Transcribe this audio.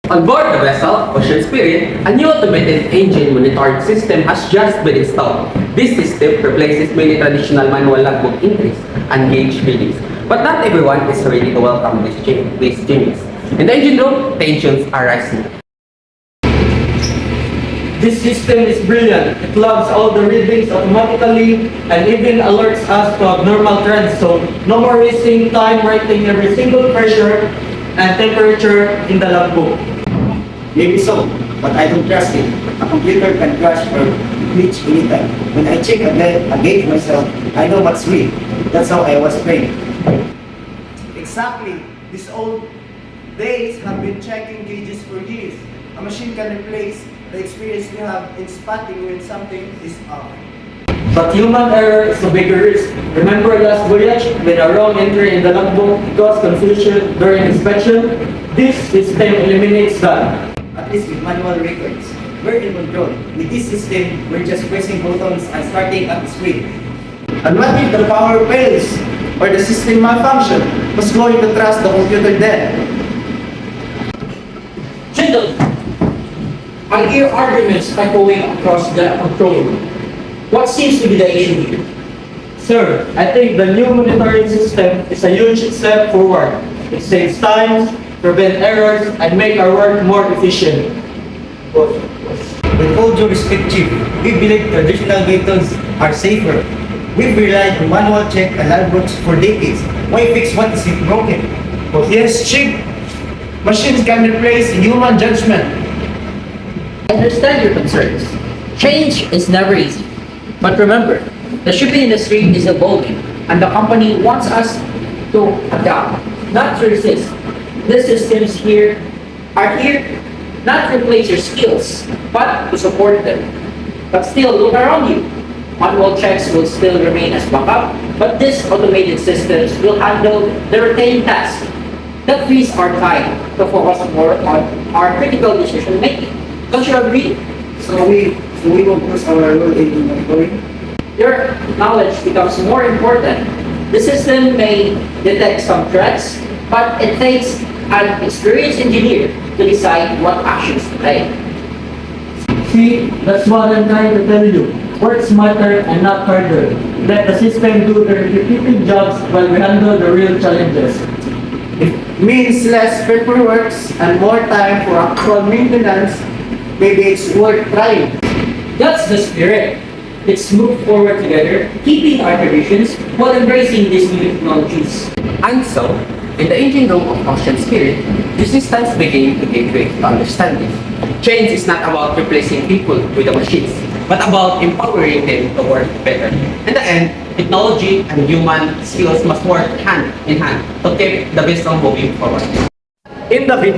On board the vessel, Ocean Spirit, a new automated engine monitoring system has just been installed. This system replaces many traditional manual logbook entries and gauge readings. But not everyone is ready to welcome these changes. In the engine room, tensions are rising. This system is brilliant. It logs all the readings automatically and even alerts us to abnormal trends. So no more wasting time writing every single pressure and temperature in the logbook. Maybe so, but I don't trust it. A computer can crash or glitch anytime. When I check a gauge myself, I know what's real. That's how I was trained. Exactly. These old days have been checking gauges for years. A machine can replace the experience we have in spotting when something is off. But human error is a bigger risk. Remember last voyage when a wrong entry in the logbook caused confusion during inspection? This system eliminates that. At least with manual records, we're in control. With this system, we're just pressing buttons and starting up the screen. And what if the power fails or the system malfunction? Who's going to trust the computer then? Gentlemen, I hear arguments echoing across the control room. What seems to be the issue here? Sir, I think the new monitoring system is a huge step forward. It saves time, prevent errors, and make our work more efficient. With all due respect, Chief, we believe traditional methods are safer. We've relied on manual check and logbooks for decades. Why fix what is broken? Yes, Chief. Machines can replace human judgment. I understand your concerns. Change is never easy. But remember, the shipping industry is evolving and the company wants us to adapt, not to resist. The systems here are here not to replace your skills, but to support them. But still, look around you. Manual checks will still remain as backup, but these automated systems will handle the routine tasks. That frees our time to focus more on our critical decision making. Don't you agree? So we won't lose our role in monitoring. Your knowledge becomes more important. The system may detect some threats, but it takes an experienced engineer to decide what actions to take. See, that's what I'm trying to tell you. Work smarter and not harder. Let the system do the repetitive jobs while we handle the real challenges. It means less paperwork and more time for actual maintenance. Maybe it's worth trying. That's the spirit. Let's move forward together, keeping our traditions while embracing these new technologies. And so, in the engine room of Ocean Spirit, the systems begin to give way to understanding. Change is not about replacing people with the machines, but about empowering them to work better. In the end, technology and human skills must work hand in hand to keep the vessel moving forward. In the video,